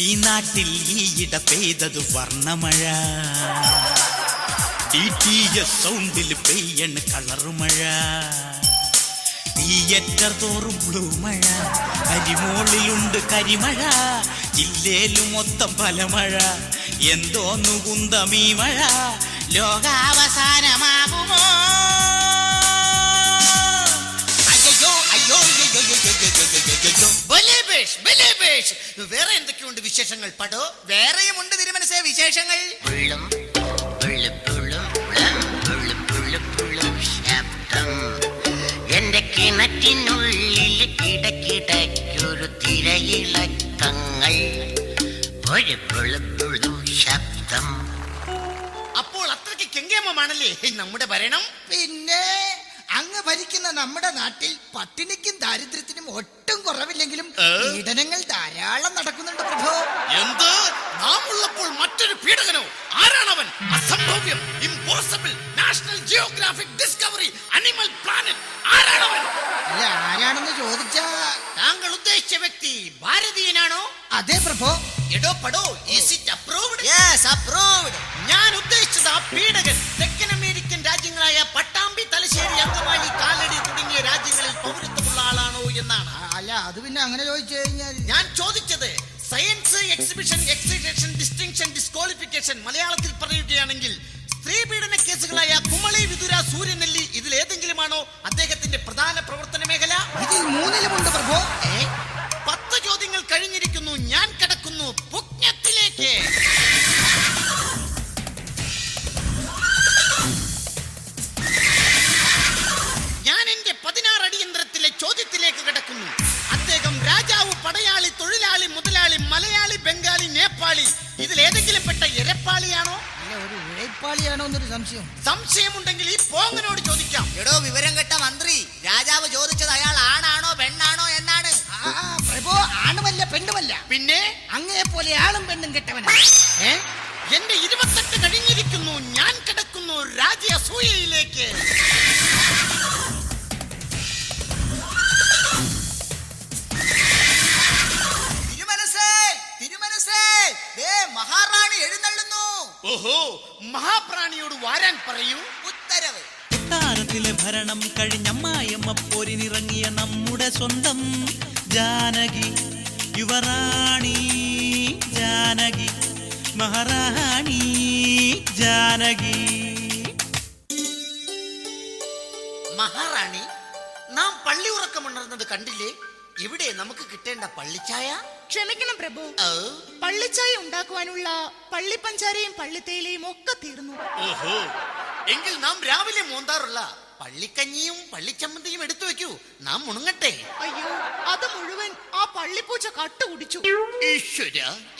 ഈ നാട്ടിൽ ഈയിട പെയ്തത് വർണ്ണമഴ, DTS സൗണ്ടിൽ പെയ്യണ് കളറുമഴ, തിയേറ്റർ തോറും ബ്ലൂ മഴ, കരിമോളിലുണ്ട് കരിമഴ, ജില്ലയിലും മൊത്തം പലമഴ, എന്തോന്നു കുന്തമീ മഴ, ലോകാവസാനമാകുമോ? അയ്യോ അയ്യോ അയ്യോ അയ്യോ. ബലേബേഷ്, ബലേബേഷ്. വേറെ എന്തൊക്കെയുണ്ട് വിശേഷങ്ങൾ പടോ? വേറെയുമുണ്ട് തിരുമനസേ വിശേഷങ്ങൾ. പുള്ളും പുള്ളു പുള്ളും പുള്ളു പുള്ളു പുള്ളും ശബ്ദം എന്റെ കിണറ്റിനുള്ളിൽ കിടക്കിടയ്ക്കൊരു തിരയിളക്കങ്ങൾ ഒരു പുള്ളു പുള്ളു ശബ്ദം. അപ്പോൾ അത്രയ്ക്ക് കെങ്കേമമാണല്ലേ നമ്മുടെ ഭരണം? പിന്നെ അങ്ങ് ഭരിക്കുന്ന നമ്മുടെ നാട്ടിൽ പട്ടിണിക്കും ദാരിദ്ര്യത്തിനും ഒട്ടും കുറവില്ലെങ്കിലും പീഡനങ്ങൾ ധാരാളം നടക്കുന്നുണ്ട് പ്രഭു. എന്ത്? നാം ഉള്ളപ്പോൾ മറ്റൊരു പീഡകനോ? ആരാണവൻ? അസംഭവ്യം, impossible, National Geographic Discovery, Animal Planet. ആരാണവൻ? അല്ല, ആരാണെന്ന് ചോദിച്ചാ താങ്കൾ ഉദ്ദേശിച്ച വ്യക്തി ഭാരതീയനാണോ? അതെ പ്രഭു. എടോ പടോ, is it approved? Yes, approved. ഞാൻ ഉദ്ദേശിച്ചത് ആ പീഡകൻ തെക്കൻ അമേരിക്കൻ രാജ്യങ്ങളായ പട്ടാമ്പി, തലശ്ശേരി, അങ്കമാലി, കാലടി തുടങ്ങിയ രാജ്യങ്ങളിൽ പൗരത്വമുള്ള ആളാണോ എന്നാണ്. അല്ല, അത് പിന്നെ അങ്ങനെ ചോദിച്ചു കഴിഞ്ഞാൽ ഞാൻ ചോദിച്ചത് science exhibition, excitation, distinction, disqualification. മലയാളത്തിൽ പറയുകയാണെങ്കിൽ സ്ത്രീ പീഡന കേസുകളായ കുമളി, വിതുര, സൂര്യനെല്ലി ഇതിൽ ഏതെങ്കിലുമാണോ അദ്ദേഹത്തിന്റെ പ്രധാന പ്രവർത്തന മേഖല? ഇതിൽ മൂന്നിലുമുണ്ട് പ്രഭു. 10 ചോദ്യങ്ങൾ കഴിഞ്ഞിരിക്കുന്നു. ഞാൻ കടക്കുന്നു പുജ്ഞത്തിലേക്ക്. ഞാൻ എന്റെ 16 അടിയന്തരത്തിലെ ചോദ്യത്തിലേക്ക് കിടക്കുന്നു. അദ്ദേഹം രാജാവ്, പടയാളി, തൊഴിലാളി, മുതലാളി, മലയാളി, ബംഗാളി, നേപ്പാളി ഇതിൽ ഏതെങ്കിലും പെട്ട ഇരപ്പാളിയാണോ? അല്ല, ഒരു ഉഴപ്പാളിയാണോ എന്നൊരു സംശയം. സംശയമുണ്ടെങ്കിൽ ഈ പോങ്ങനോട് ചോദിക്കാം. എടോ വിവരം കെട്ട മന്ത്രി, രാജാവ് ചോദിച്ചത് അയാൾ ആണാണോ പെണ്ണാണോ എന്നാണ്. പ്രഭു, ആണുമല്ല പെണ്ണുമല്ല, പിന്നെ അങ്ങയെ പോലെ ആളും പെണ്ണും കെട്ടവനാണ്. എന്റെ 28 കഴിഞ്ഞിരിക്കുന്നു. ഞാൻ കിടക്കുന്നു രാജ അസൂയയിലേക്ക്. മഹാറാണി എഴുന്നള്ളുന്നു. ഓഹോ, മഹാപ്രാണിയോട് വാരാൻ പറയൂ. ഉത്തരവ്. കൊട്ടാരത്തിലെ ഭരണം കഴിഞ്ഞമ്മായമ്മ പോരിനിറങ്ങിയ നമ്മുടെ സ്വന്തം ജാനകി, യുവറാണി ജാനകി, മഹാറാണി ജാനകി. മഹാറാണി, നാം പള്ളി ഉറക്കമുണർന്നത് കണ്ടില്ലേ? ഇവിടെ നമുക്ക് കിട്ടേണ്ട പള്ളിച്ചായ. ക്ഷമിക്കണം പ്രഭു, ഓ, പള്ളിച്ചായ ഉണ്ടാക്കുവാനുള്ള പള്ളിപ്പഞ്ചാരയും പള്ളിത്തേയിലയും ഒക്കെ തീർന്നു. ഓഹോ, എങ്കിൽ നാം രാവിലെ മോന്താറുള്ള പള്ളിക്കഞ്ഞിയും പള്ളിച്ചമ്മന്തിയും എടുത്തു വെക്കൂ. നാം മുണങ്ങട്ടെ. അയ്യോ, അത് മുഴുവൻ ആ പള്ളിപ്പൂച്ച കട്ടു കുടിച്ചു. ഈശ്വര,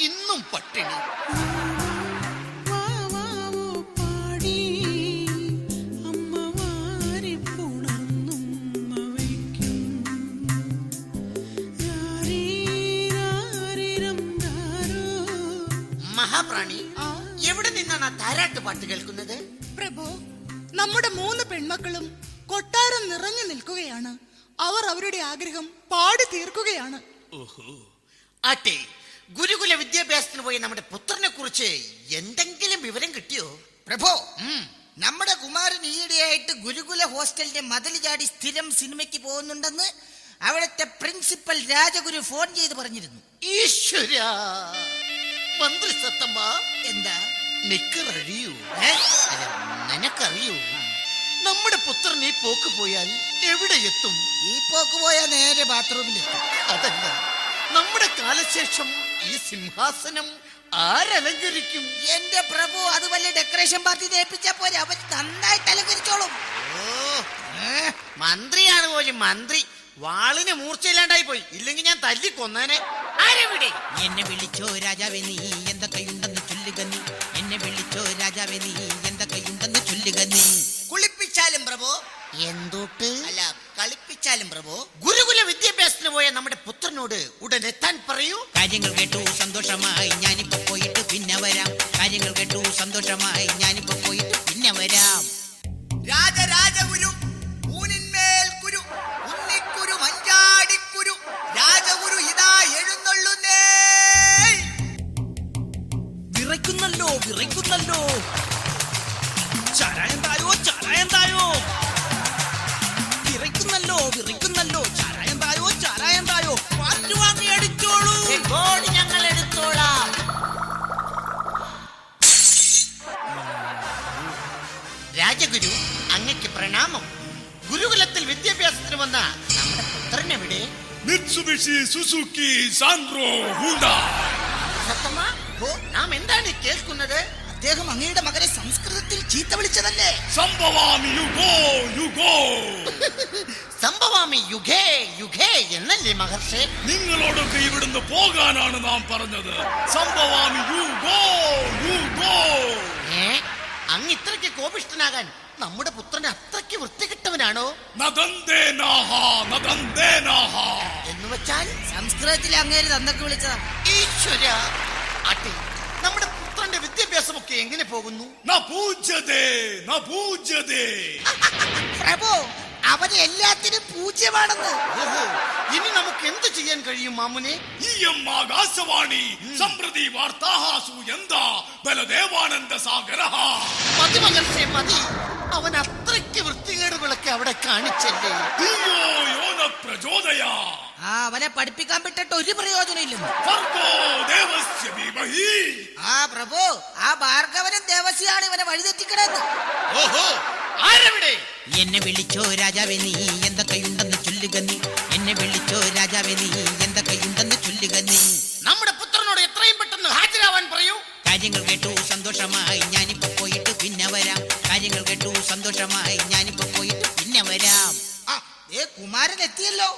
ഇന്നും പട്ടിണി. മഹാപ്രാണി, എവിടെ നിന്നാണ് ആ താരാട്ട് പാട്ട് കേൾക്കുന്നത്? പ്രഭു, നമ്മുടെ 3 പെൺമക്കളും കൊട്ടാരം നിറഞ്ഞു നിൽക്കുകയാണ്. അവർ അവരുടെ ആഗ്രഹം പാടി തീർക്കുകയാണ്. ഓഹോ, ആട്ടെ, ഗുരുകുല വിദ്യാഭ്യാസത്തിന് പോയി നമ്മുടെ പുത്രനെ കുറിച്ച് എന്തെങ്കിലും വിവരം കിട്ടിയോ? പ്രഭു, നമ്മുടെ കുമാരൻ ഈയിടെയായിട്ട് ഗുരുകുല ഹോസ്റ്റലിന്റെ മതിൽ ചാടി സ്ഥിരം സിനിമയ്ക്ക് പോകുന്നുണ്ടെന്ന് അവിടുത്തെ പ്രിൻസിപ്പൽ രാജഗുരു ഫോൺ ചെയ്ത് പറഞ്ഞിരുന്നു. ഈശ്വര, മന്ത്രി സത്തമ്മ, എന്താ നിക്കറിയൂ? നിനക്കറിയൂ നമ്മുടെ പുത്രൻ ഈ പോക്ക് പോയാൽ എവിടെ എത്തും? ഈ പോക്ക് പോയാൽ നേരെ ബാത്റൂമിലെത്തും. അതല്ല, നമ്മുടെ കാലശേഷം ഈ സിംഹാസനം ആരലങ്കരിക്കും? എന്റെ പ്രഭു, അത് വല്ല ഡെക്കറേഷൻ പാർട്ടി ഏൽപ്പിച്ചാ പോലെ അവൻ നന്നായിട്ട് അലങ്കരിച്ചോളും. ഓ, മന്ത്രിയാണ് പോലും മന്ത്രി. വാളിന് മൂർച്ചയില്ലാണ്ടായി പോയി. ഇല്ലെങ്കിൽ ഞാൻ തല്ലി കൊന്നേനെ. ആരെവിടെ? എന്നെ വിളിച്ചോ രാജാവേ നീ എന്തൊക്കെയുണ്ടെന്ന് ചൊല്ലുക നീ, എന്നെ വിളിച്ചോ രാജാവേ നീ എന്തൊക്കെയുണ്ടെന്ന് ചൊല്ലുക നീ. കുളിപ്പിച്ചാലും പ്രഭു, എന്തോട്ട്? അല്ല കളിപ്പിച്ചാലും പ്രഭു. ഗുരുകുല വിദ്യാഭ്യാസത്തിന് പോയ നമ്മുടെ പുത്രനോട് ഉടൻ എത്താൻ പറയൂ. കാര്യങ്ങൾ കേട്ടു സന്തോഷമായി ഞാനിപ്പോ പോയിട്ട് പിന്നെ വരാം. കാര്യങ്ങൾ കേട്ടു സന്തോഷമായി ഞാനിപ്പോ പോയിട്ട് പിന്നെ വരാം. രാജരാജഗുരു ഊനിന്മേൽ കുരു, ഉണ്ണിക്കുരു, മഞ്ചാടിക്കുരു, രാജഗുരു ഇതാ എഴുന്നള്ളുന്നേ. വിദ്യാഭ്യാസത്തിന് വന്ന നമ്മുടെ പുത്രൻ എവിടെ? മിത്സുബിഷി സുസുക്കി സാൻഡ്രോ ഹൂണ്ട സത്തമ്മ, ഓ നാം എന്താണ് ഈ കേൾക്കുന്നത്? അദ്ദേഹം അങ്ങയുടെ മകനെ സംസ്കൃതത്തിൽ ചീത്ത വിളിച്ചതല്ലേ? സംഭവാമി യുഗോ യുഗോ. സംഭവാമി യുഗേ യുഗേ എന്നല്ലേ മഹർഷേ? നിങ്ങളോടൊക്കെ ഇവിടുന്ന് പോകാനാണ് നാം പറഞ്ഞത്. സംഭവാമി യുഗോ യുഗോ. അങ്ങ് ഇത്രയ്ക്ക് കോപിഷ്ഠനാകാൻ നമ്മുടെ പുത്രൻ അത്രയ്ക്ക് വൃത്തികെട്ടവനാണോ? നദന്തേനാഹ നദന്തേനാഹ. എന്ന് വെച്ചാൽ സംസ്കൃതത്തിൽ അങ്ങേര് തന്നൊക്കെ വിളിച്ചതാ. ഈശ്വര. ആട്ടെ, നമ്മുടെ പുത്രന്റെ വിദ്യാഭ്യാസമൊക്കെ എങ്ങനെ പോകുന്നു? ന പൂജ്യതേ ന പൂജ്യതേ. പ്രഭു, അവന് എല്ലാത്തിനും പൂജ്യമാണെന്ന്. ഓഹോ, ഇനി നമുക്ക് എന്ത് ചെയ്യാൻ കഴിയും മാമുനെ? ഇയം ആകാശവാണി സംപ്രതി വാർത്താഹാസു എന്താ ബലദേവാനന്ദ സാഗരഃ. മതി മഹർഷേ മതി. അവൻ അത്രയ്ക്ക് വൃത്തികേടുകളൊക്കെ അവിടെ കാണിച്ചല്ലേ? ധിയോ യോന പ്രചോദയാ. അവനെ പഠിപ്പിക്കാൻ വിട്ടിട്ട് ഒരു പ്രയോജനം ഇല്ലെന്ന്. ഭർഗോ ദേവസ്യ ധീമഹി. പ്രഭു, ആ ഭാർഗവനും ദേവസ്യാണ് ഇവനെ വഴിതെറ്റിക്കണെന്ന്. ഓഹോ, ആരെവിടെ? എന്നെ വിളിച്ചോ രാജാവേ നീ എന്തൊക്കെയുണ്ടെന്ന് ചൊല്ലുക നീ. എന്നെ വിളിച്ചോ രാജാവേ നീ എന്തൊക്കെയുണ്ടെന്ന് ചൊല്ലുക നീ. നമ്മുടെ പുത്രനോട് എത്രയും പെട്ടെന്ന് ഹാജരാവാൻ പറയൂ. കാര്യങ്ങൾ കേട്ടു സന്തോഷമായി ഞാനിപ്പോ പോയിട്ട് പിന്നെ വരാം. കാര്യങ്ങൾ കേട്ടു സന്തോഷമായി ഞാനിപ്പോ പോയിട്ട് പിന്നെ വരാം. കുമാരൻ എത്തിയല്ലോ.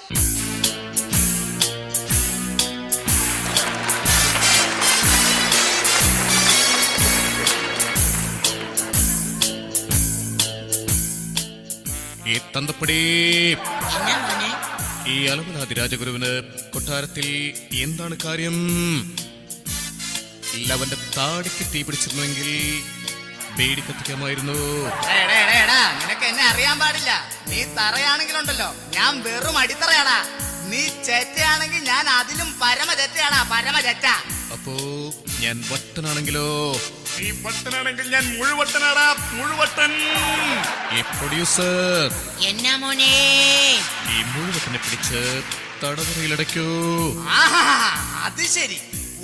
ഈ തന്തപ്പടി എന്നാ മോനെ? ഈ അലമനാതി രാജഗുരുവിന് കൊട്ടാരത്തിൽ എന്താണ് കാര്യം? അവന്റെ താടിക്ക് തീ പിടിച്ചിരുന്നുവെങ്കിൽ ബേഡി കത്തിക്കാമായിരുന്നു. നിനക്ക് എന്നെ അറിയാൻ പാടില്ല. നീ തറയാണെങ്കിലുണ്ടല്ലോ, ഞാൻ വെറും അടിത്തറയാടാ. നീ ചെറ്റയാണെങ്കിൽ ഞാൻ അതിലും പരമചെറ്റയാടാ, പരമചെറ്റ. അപ്പോ ഞാൻ വട്ടനാണെങ്കിലോ? നീ വട്ടനാണെങ്കിൽ ഞാൻ മുഴുവട്ടനാടാ, മുഴുവട്ടൻ. ഈ പ്രൊഡ്യൂസർ എന്നാ മോനെ? ഈ മുഴുവട്ടനെ പിടിച്ച് തടവറയിലടയ്ക്കൂ. അത് ശരി.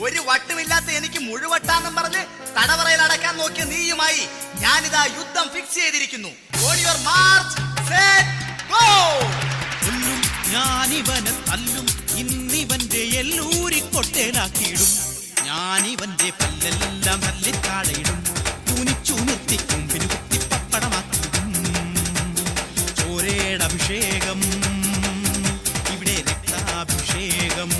ഒരു വട്ടുമില്ലാത്ത എനിക്ക് മുഴുവട്ടാന്നും പറഞ്ഞ് തടവറയിൽ അടക്കാൻ നോക്കിയ നീയുമായി ഞാനിതാ യുദ്ധം ഫിക്സ് ചെയ്തിരിക്കുന്നു. On your march, set, go! കൊല്ലും ഞാനിവനെ തല്ലും, ഇന്നിവന്റെ എല്ലൂരി കൊട്ടേലാക്കിയിടും. ഞാനിവന്റെ പല്ലെല്ലാം തല്ലിത്താഴയിടും. കുനിച്ചു നിർത്തി കൊമ്പിന് കുത്തി പപ്പടമാക്കിയിടും. ചോരയുടെ അഭിഷേകം ഇവിടെ, രക്താഭിഷേകം.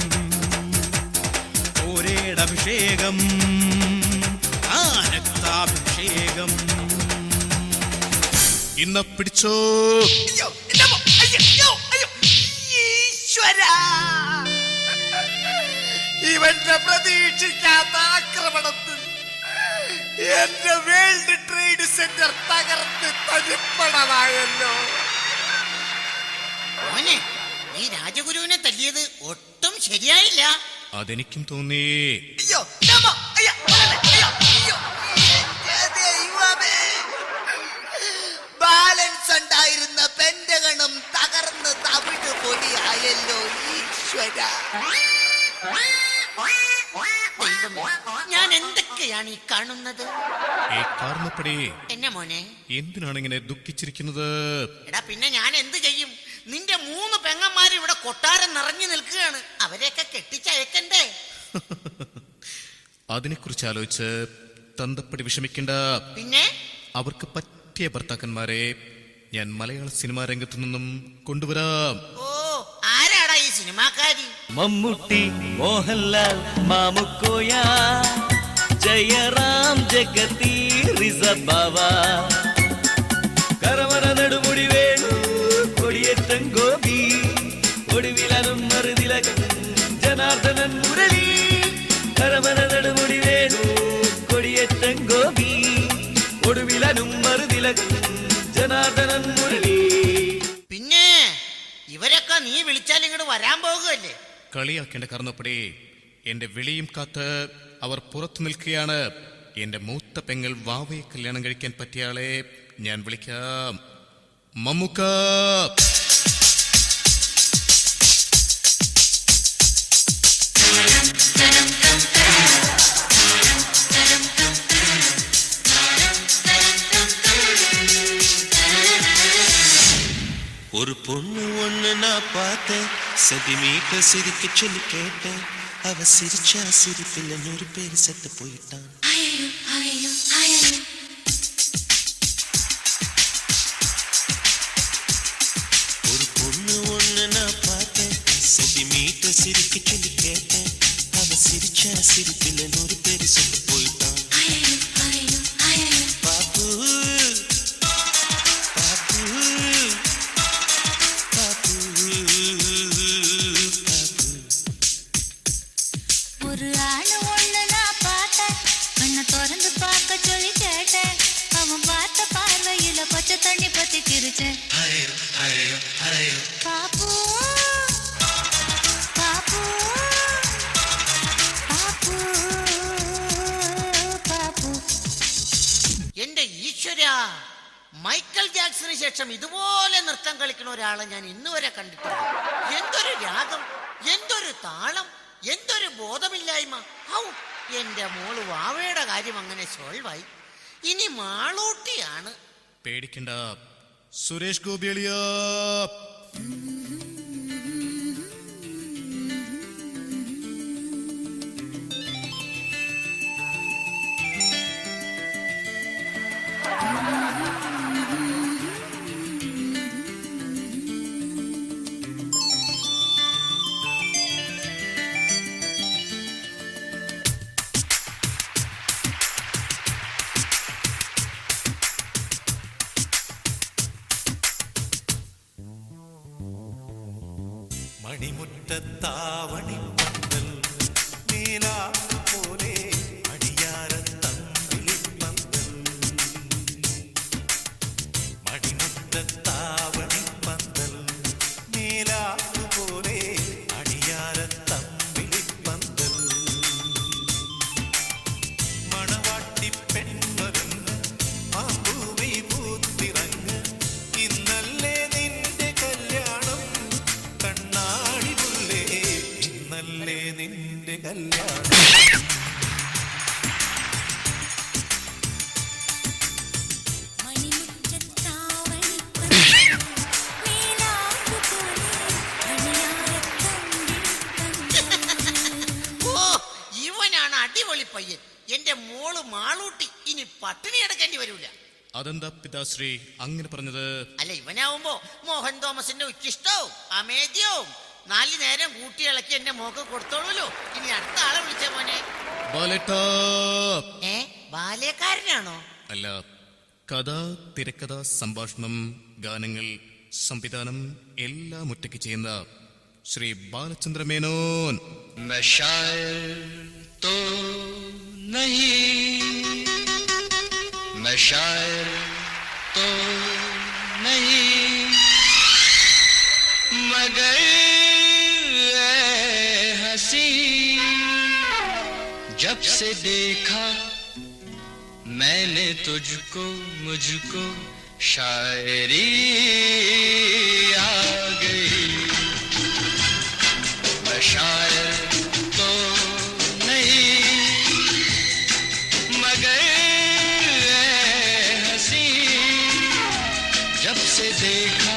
ചോരയുടെ അഭിഷേകം, രക്താഭിഷേകം. ഇന്ന പിടിച്ചോ. അയ്യോ, എന്റെ അമ്മ, അയ്യോ, അയ്യോ, ഈശ്വരാ! ഇവന്റെ പ്രതീക്ഷിക്കാത്ത ആക്രമണത്തിൽ എന്റെ വേൾഡ് ട്രേഡ് സെന്റർ തകർന്ന് തരിപ്പണമായല്ലോ. മോനെ, ഈ രാജഗുരുവിനെ തല്ലിയത് ഒട്ടും ശരിയായില്ല. അതെനിക്കും തോന്നി. അയ്യോ, എന്റെ അമ്മ, അയ്യോ, അയ്യോ, അയ്യോ, എന്റെ ദൈവമേ! ബാലൻസ് ഉണ്ടായിരുന്ന പെന്റഗണും തകർന്ന് തവിട് പൊടിയായല്ലോ ഈശ്വര. ദൈവമേ, ഞാൻ എന്തൊക്കെയാണ് ഈ കാണുന്നത്? ഈ കാർന്നപ്പടി എന്നെ മോനെ? എന്തിനാണ് ഇങ്ങനെ ദുഃഖിച്ചിരിക്കുന്നത്? എടാ, പിന്നെ ഞാൻ എന്ത് ചെയ്യും? നിന്റെ 3 പെങ്ങന്മാര് ഇവിടെ കൊട്ടാരം നിറഞ്ഞു നിൽക്കുകയാണ്. അവരെയൊക്കെ കെട്ടിച്ചയക്കണ്ടേ? അതിനെക്കുറിച്ച് ആലോചിച്ച് തന്തപ്പടി വിഷമിക്കണ്ട. പിന്നെ അവർക്ക് പറ്റിയ ഭർത്താക്കന്മാരെ ഞാൻ മലയാള സിനിമാ രംഗത്തു നിന്നും കൊണ്ടുവരാം. ഓ, ആരാടാ ഈ സിനിമാക്കാരി? മമ്മൂട്ടി, മോഹൻലാൽ, മാമുക്കോയ, ജയറാം, ജഗതി, റിസബാവ, കരമന നെടുമുടി വേണു, കൊടിയേറ്റൻ ഗോപി, ഒടുവിലനും മറുതിലകൻ ജനാർദ്ദനൻ മുരളി, കരമന നെടുമുടി വേണു, കൊടിയേറ്റൻ ഗോപി, ഒടുവിലനും മറുതിലകൻ ജനാർദ്ദനൻ മുരളി. പിന്നെ ഇവരൊക്കെ നീ വിളിച്ചാൽ ഇങ്ങോട്ട് വരാൻ പോകുകയല്ലേ? കളിയാക്കേണ്ട കാരണപ്പടി എന്റെ വിളിയും കാത്ത് അവർ പുറത്തു നിൽക്കുകയാണ്. എന്റെ മൂത്ത പെങ്ങൾ വാവയെ കല്യാണം കഴിക്കാൻ പറ്റിയ ആളെ ഞാൻ വിളിക്കാം. മമ്മൂക്ക. ஒரு பொண்ணு ஒண்ணு நான் பார்த்தேன், சென்டிமீட்டர் சிரிக்க சொல்லி கேட்டேன். அவ சிரிச்சா சிரிப்பில் 100 பேர் செத்து போயிட்டான். ஒரு பொண்ணு ஒண்ணு நான் பார்த்தேன், சென்டிமீட்டர் சிரிக்க சொல்லி கேட்டேன். அவ சிரிச்சா சிரிப்பில் 100 பேர் செத்து போயிட்டான். பாப்பு பாப்பு பாப்பு பாப்பு. ஒரு ஆணு ஒண்ணு நான் பார்த்தேன், கண்ணை திறந்து பார்க்க சொல்லி கேட்டேன். அவன் பார்த்த பார்வையில பச்சை தண்ணி பத்தி கிரிச்சேன். பாப்பு பாப்பு பாப்பு പാപ്പു. എന്റെ ഈശ്വര, മൈക്കൽ ജാക്സന് ശേഷം ഇതുപോലെ നൃത്തം കളിക്കുന്ന ഒരാളെ ഞാൻ ഇന്നുവരെ കണ്ടിട്ടില്ല. എന്തൊരു രാഗം, എന്തൊരു താളം, എന്തൊരു ബോധമില്ലായ്മ. ഔ, എന്റെ മോള് വാവയുടെ കാര്യം അങ്ങനെ സോൾവായി. ഇനി മാളൂട്ടിയാണ്. പേടിക്കണ്ട സുരേഷ് ഗോപിയളിയാ. മണിമുറ്റത്താവണി പന്തൽ നീലാ പോലെ അടിയാരത്തമ്പിളി പന്തൽ. മണിമുറ്റത്താവണി പന്തൽ നീലാ പോലെ അടിയാരത്തമ്പിളി പന്തൽ. മണവാട്ടി പെൺമരുന്ന് ആ ഭൂമി പൂത്തിറങ്ങ്. ഇന്നല്ലേ നിന്റെ കല്യാണം കണ്ണാടി മുല്ലേ, ഇന്നല്ലേ നിന്റെ കല്യാണം. ഓ, ഇവനാണ് അടിപൊളി പയ്യൻ. എന്റെ മോള് മാളൂട്ടി ഇനി പട്ടിണി എടുക്കേണ്ടി വരൂല. അതെന്താ പിതാശ്രീ അങ്ങനെ പറഞ്ഞത്? അല്ല, ഇവനാവുമ്പോ മോഹൻ തോമസിന്റെ ഉച്ചിഷ്ടവും അമേദ്യവും 4 നേരം കൂട്ടിയിളക്കി എന്റെ മോക്ക് കൊടുത്തോളൂല്ലോ. ഇനി അടുത്ത ആളെ വിളിച്ച മോനെ. ബാലേട്ടാ. ബാല്യക്കാരനാണോ? അല്ല, കഥ, തിരക്കഥ, സംഭാഷണം, ഗാനങ്ങൾ, സംവിധാനം എല്ലാം ഒറ്റയ്ക്ക് ചെയ്യുന്ന ശ്രീ ബാലചന്ദ്ര മേനോൻ. मैं शायर तो नहीं, मैं शायर तो नहीं, मगर हंसी जब से देखा मैंने तुझको, मुझको शायरी आ गई. मैं शायर तो नहीं, मगर हंसी जब से देखा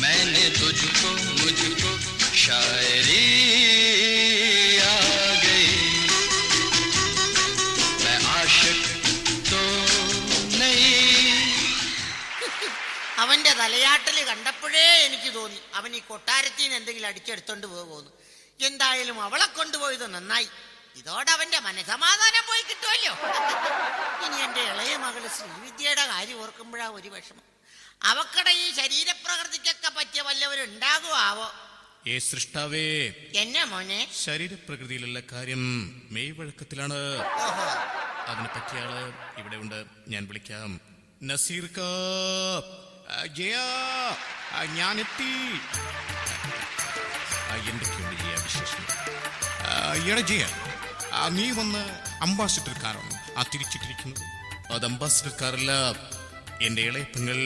मैंने तुझको, मुझको शायरी आ गई. मैं आशिक तो नहीं. അവന്റെ തലയാട്ടല് കണ്ടപ്പോഴേ എനിക്ക് തോന്നി അവൻ ഈ കൊട്ടാരത്തിന് എന്തെങ്കിലും അടിച്ചെടുത്തോണ്ട് പോകുന്നു. എന്തായാലും അവളെ കൊണ്ടുപോയത് നന്നായി. ഇതോടെ അവന്റെ മനസമാധാനം പോയി കിട്ടുമല്ലോ. ഇനി എന്റെ ഇളയ മകള് ശ്രീവിദ്യയുടെ കാര്യം ഓർക്കുമ്പോഴാ ഒരു വിഷമം. അവക്കടെ ഈ ശരീരപ്രകൃതിക്കൊക്കെ പറ്റിയ വല്ലവരുണ്ടാകുമോ ആവോ? ഏ സൃഷ്ടാവേ, എന്നെ മോനെ? ശരീരപ്രകൃതിയിലുള്ള കാര്യം മെയ്വഴക്കത്തിലാണ്. ഓഹോ, അതിനെ പറ്റിയ ആള് ഇവിടെ ഉണ്ട്, ഞാൻ വിളിക്കാം. നസീർ കാ, ജയാ, ഞാനെത്തി. എന്തൊക്കെയുണ്ട് ജയ വിശേഷം? എടാ ജയ, നീ വന്ന് അംബാസിഡർ കാറാണ് തിരിച്ചിട്ടിരിക്കുന്നത്. അത് അംബാസിഡർ കാറല്ല, എന്റെ ഇളയ പെങ്ങൾ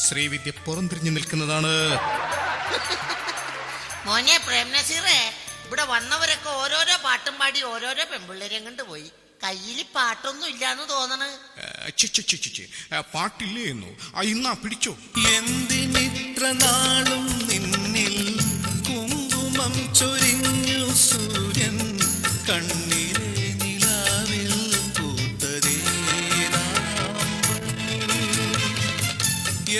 ശ്രീവിദ്യ പുറംതിരിഞ്ഞു നിൽക്കുന്നതാണ്. മോനെ പ്രേം നസീറേ, ഇവിടെ വന്നവരൊക്കെ ഓരോരോ പാട്ടും പാടി ഓരോരോ പെൺപിള്ളേരെ കണ്ട് പോയി. കയ്യില് പാട്ടൊന്നും ഇല്ലാന്ന് തോന്നണ്. പാട്ടില്ലേ എന്നോ? ഇന്നാ പിടിച്ചോ. എന്തിനിത്ര നാളും നിന്നിൽ കുങ്കുമം ചൊരിഞ്ഞു സൂര്യൻ കണ്ണിലെ നിലാവിൽ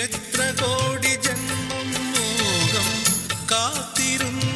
എത്ര കോടി ജന്മം മോഹം കാത്തിരുന്നു